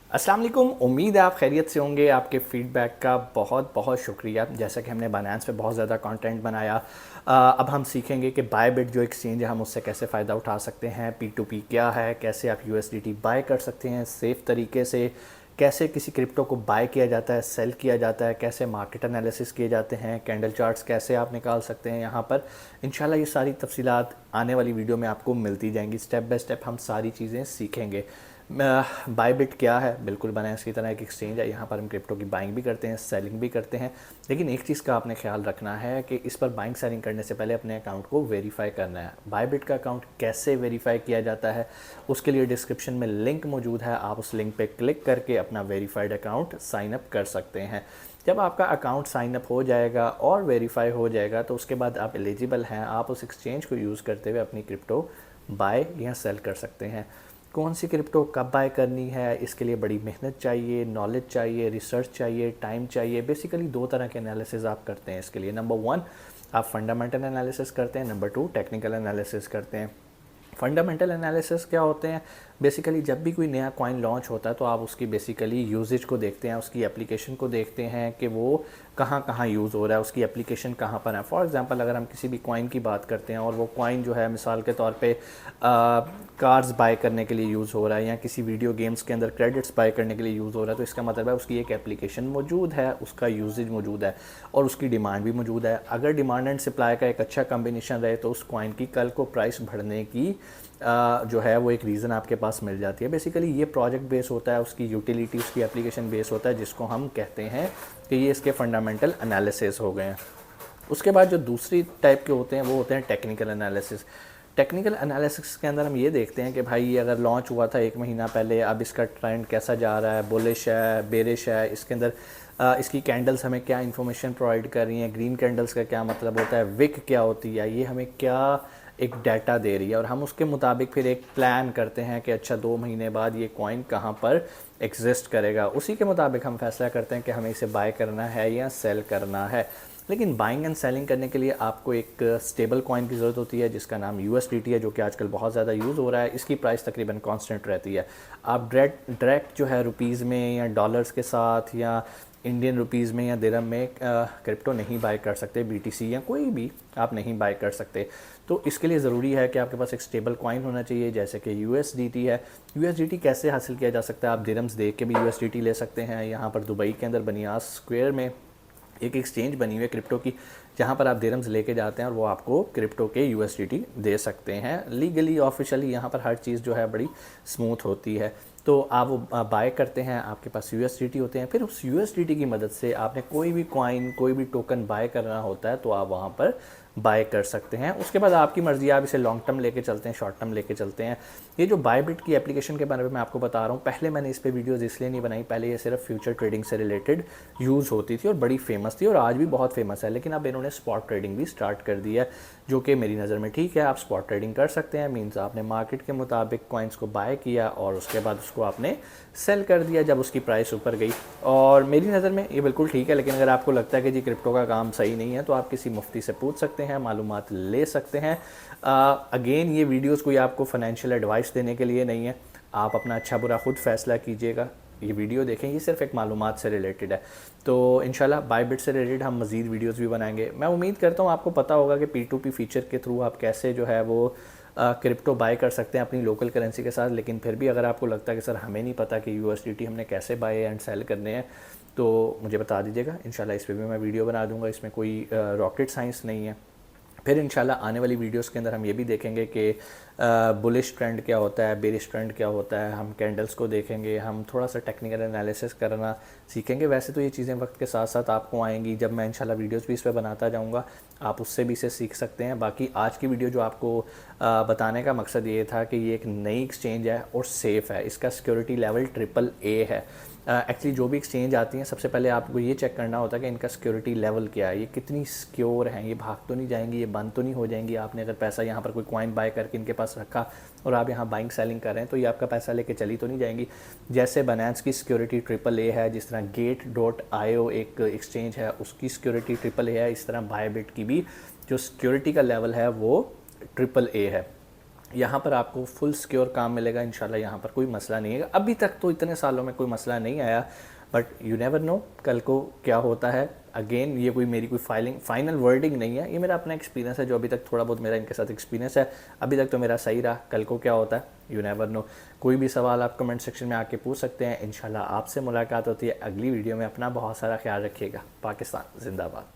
अस्सलाम वालेकुम। उम्मीद है आप खैरियत से होंगे। आपके फ़ीडबैक का बहुत बहुत शुक्रिया। जैसा कि हमने बायनेंस पे बहुत ज़्यादा कंटेंट बनाया, अब हम सीखेंगे कि बायबिट जो एक्सचेंज है हम उससे कैसे फ़ायदा उठा सकते हैं। P2P क्या है, कैसे आप USDT बाय कर सकते हैं सेफ़ तरीके से, कैसे किसी क्रिप्टो को बाय किया जाता है, सेल किया जाता है, कैसे मार्केट एनालिसिस किए जाते हैं, कैंडल चार्ट्स कैसे आप निकाल सकते हैं यहाँ पर। इंशाल्लाह ये सारी तफसीलात आने वाली वीडियो में आपको मिलती जाएंगी। स्टेप बाय स्टेप हम सारी चीज़ें सीखेंगे। बायबिट क्या है, बिल्कुल बायनेंस की तरह एक एक्सचेंज है। यहाँ पर हम क्रिप्टो की बाइंग भी करते हैं, सेलिंग भी करते हैं। लेकिन एक चीज़ का आपने ख्याल रखना है कि इस पर बाइंग सेलिंग करने से पहले अपने अकाउंट को वेरीफाई करना है। बायबिट का अकाउंट कैसे वेरीफाई किया जाता है, उसके लिए डिस्क्रिप्शन में लिंक मौजूद है। आप उस लिंक पे क्लिक करके अपना वेरीफाइड अकाउंट साइन अप कर सकते हैं। जब आपका अकाउंट साइन अप हो जाएगा और वेरीफाई हो जाएगा तो उसके बाद आप एलिजिबल हैं, आप उस एक्सचेंज को यूज़ करते हुए अपनी क्रिप्टो बाय या सेल कर सकते हैं। कौन सी क्रिप्टो कब बाय करनी है, इसके लिए बड़ी मेहनत चाहिए, नॉलेज चाहिए, रिसर्च चाहिए, टाइम चाहिए। बेसिकली दो तरह के एनालिसिस आप करते हैं इसके लिए। नंबर वन, आप फंडामेंटल एनालिसिस करते हैं। नंबर टू, टेक्निकल एनालिसिस करते हैं। फंडामेंटल एनालिसिस क्या होते हैं? बेसिकली जब भी कोई नया कॉइन लॉन्च होता है तो आप उसकी बेसिकली यूजेज को देखते हैं, उसकी एप्लीकेशन को देखते हैं कि वो कहाँ कहाँ यूज़ हो रहा है, उसकी एप्लीकेशन कहाँ पर है। फॉर एग्जांपल अगर हम किसी भी कॉइन की बात करते हैं और वो कॉइन जो है मिसाल के तौर पे कार्स बाय करने के लिए यूज़ हो रहा है या किसी वीडियो गेम्स के अंदर क्रेडिट्स बाय करने के लिए यूज़ हो रहा है, तो इसका मतलब है उसकी एक एप्लीकेशन मौजूद है, उसका यूजेज मौजूद है और उसकी डिमांड भी मौजूद है। अगर डिमांड एंड सप्लाई का एक अच्छा कम्बिनेशन रहे तो उस कॉइन की कल को प्राइस बढ़ने की जो है वो एक रीज़न आपके पास मिल जाती है। बेसिकली ये प्रोजेक्ट बेस होता है, उसकी यूटिलिटी, उसकी एप्लीकेशन बेस होता है, जिसको हम कहते हैं कि ये इसके फंडामेंटल एनालिसिस हो गए हैं। उसके बाद जो दूसरी टाइप के होते हैं वो होते हैं टेक्निकल एनालिसिस। टेक्निकल एनालिसिस के अंदर हम ये देखते हैं कि भाई ये अगर लॉन्च हुआ था 1 महीना पहले, अब इसका ट्रेंड कैसा जा रहा है, बुलिश है, बेरिश है, इसके अंदर इसकी कैंडल्स हमें क्या इन्फॉर्मेशन प्रोवाइड कर रही हैं, ग्रीन कैंडल्स का क्या मतलब होता है, विक क्या होती है, ये हमें क्या एक डाटा दे रही है और हम उसके मुताबिक फिर एक प्लान करते हैं कि अच्छा 2 महीने बाद ये कॉइन कहाँ पर एग्जिस्ट करेगा। उसी के मुताबिक हम फैसला करते हैं कि हमें इसे बाय करना है या सेल करना है। लेकिन बाइंग एंड सेलिंग करने के लिए आपको एक स्टेबल कॉइन की ज़रूरत होती है जिसका नाम USDT है, जो कि आजकल बहुत ज़्यादा यूज़ हो रहा है। इसकी प्राइस तकरीबन कांस्टेंट रहती है। आप डायरेक्ट जो है रुपीज़ में या डॉलर्स के साथ या इंडियन रुपीज़ में या दिरहम में क्रिप्टो नहीं बाय कर सकते। BTC या कोई भी आप नहीं बाय कर सकते। तो इसके लिए ज़रूरी है कि आपके पास एक स्टेबल कॉइन होना चाहिए जैसे कि USDT है। USDT कैसे हासिल किया जा सकता है? आप दिरहम्स देख के भी USDT ले सकते हैं। यहाँ पर दुबई के अंदर बनियास स्क्वायर में एक एक्सचेंज बनी हुई है क्रिप्टो की, जहाँ पर आप दिरहम्स लेके जाते हैं और वो आपको क्रिप्टो के USDT दे सकते हैं। लीगली ऑफिशियली यहाँ पर हर चीज़ जो है बड़ी स्मूथ होती है। तो आप वो बाय करते हैं, आपके पास USDT होते हैं। फिर उस USDT की मदद से आपने कोई भी कॉइन, कोई भी टोकन बाय करना होता है तो आप वहाँ पर बाय कर सकते हैं। उसके बाद आपकी मर्ज़ी, आप इसे लॉन्ग टर्म लेके चलते हैं, शॉर्ट टर्म लेके चलते हैं। ये जो बायबिट की एप्लीकेशन के बारे में मैं आपको बता रहा हूँ, पहले मैंने इस पे वीडियोस इसलिए नहीं बनाई, पहले ये सिर्फ फ्यूचर ट्रेडिंग से रिलेटेड यूज़ होती थी और बड़ी फेमस थी और आज भी बहुत फेमस है। लेकिन अब इन्होंने स्पॉट ट्रेडिंग भी स्टार्ट कर दी है, जो कि मेरी नज़र में ठीक है। आप स्पॉट ट्रेडिंग कर सकते हैं, मीन्स आपने मार्केट के मुताबिक कॉइन्स को बाय किया और उसके बाद उसको आपने सेल कर दिया जब उसकी प्राइस ऊपर गई। और मेरी नज़र में ये बिल्कुल ठीक है। लेकिन अगर आपको लगता है कि जी क्रिप्टो का काम सही नहीं है तो आप किसी मुफ्ती से पूछ सकते हैं, मालूमात ले सकते हैं। अगेन ये वीडियोस कोई आपको फाइनेंशियल एडवाइस देने के लिए नहीं है। आप अपना अच्छा बुरा खुद फैसला कीजिएगा। ये वीडियो देखें, ये सिर्फ एक मालूमात से रिलेटेड है। तो इंशाल्लाह बायबिट से रिलेटेड हम मज़ीद वीडियोस भी बनाएंगे। मैं उम्मीद करता हूँ आपको पता होगा कि P2P फीचर के थ्रू आप कैसे जो है वो क्रिप्टो बाय कर सकते हैं अपनी लोकल करेंसी के साथ। लेकिन फिर भी अगर आपको लगता है कि सर हमें नहीं पता कि USDT हमने कैसे बाय एंड सेल करने हैं, तो मुझे बता दीजिएगा। इंशाल्लाह इस पर भी मैं वीडियो बना दूंगा, इसमें कोई रॉकेट साइंस नहीं है। फिर इंशाल्लाह आने वाली वीडियोस के अंदर हम ये भी देखेंगे कि बुलिश ट्रेंड क्या होता है, बेरिश ट्रेंड क्या होता है। हम कैंडल्स को देखेंगे, हम थोड़ा सा टेक्निकल एनालिसिस करना सीखेंगे। वैसे तो ये चीज़ें वक्त के साथ साथ आपको आएंगी, जब मैं इंशाल्लाह वीडियोस भी इस पर बनाता जाऊँगा, आप उससे भी इसे सीख सकते हैं। बाकी आज की वीडियो जो आपको बताने का मकसद ये था कि ये एक नई एक्सचेंज है और सेफ़ है। इसका सिक्योरिटी लेवल AAA है। एक्चुअली जो भी एक्सचेंज आती हैं सबसे पहले आपको ये चेक करना होता है कि इनका सिक्योरिटी लेवल क्या है, ये कितनी सिक्योर हैं, ये भाग तो नहीं जाएंगी, ये बंद तो नहीं हो जाएंगी। आपने अगर पैसा यहाँ पर कोई कॉइन बाय करके इनके पास रखा और आप यहाँ बाइंग सेलिंग कर रहे हैं तो ये आपका पैसा लेके चली तो नहीं जाएंगी। जैसे बायनेंस की सिक्योरिटी AAA है, जिस तरह Gate.io एक एक्सचेंज है उसकी सिक्योरिटी AAA है, इस तरह बायबिट की भी जो सिक्योरिटी का लेवल है वो AAA है। यहाँ पर आपको फुल सिक्योर काम मिलेगा इंशाल्लाह, यहाँ पर कोई मसला नहीं है। अभी तक तो इतने सालों में कोई मसला नहीं आया, बट यू नेवर नो कल को क्या होता है। अगेन ये कोई मेरी कोई फाइनल वर्डिंग नहीं है, ये मेरा अपना एक्सपीरियंस है, जो अभी तक थोड़ा बहुत मेरा इनके साथ एक्सपीरियंस है, अभी तक तो मेरा सही रहा, कल को क्या होता है यू नेवर नो। कोई भी सवाल आप कमेंट सेक्शन में आके पूछ सकते हैं। इंशाल्लाह आपसे मुलाकात होती है अगली वीडियो में। अपना बहुत सारा ख्याल रखिएगा। पाकिस्तान जिंदाबाद।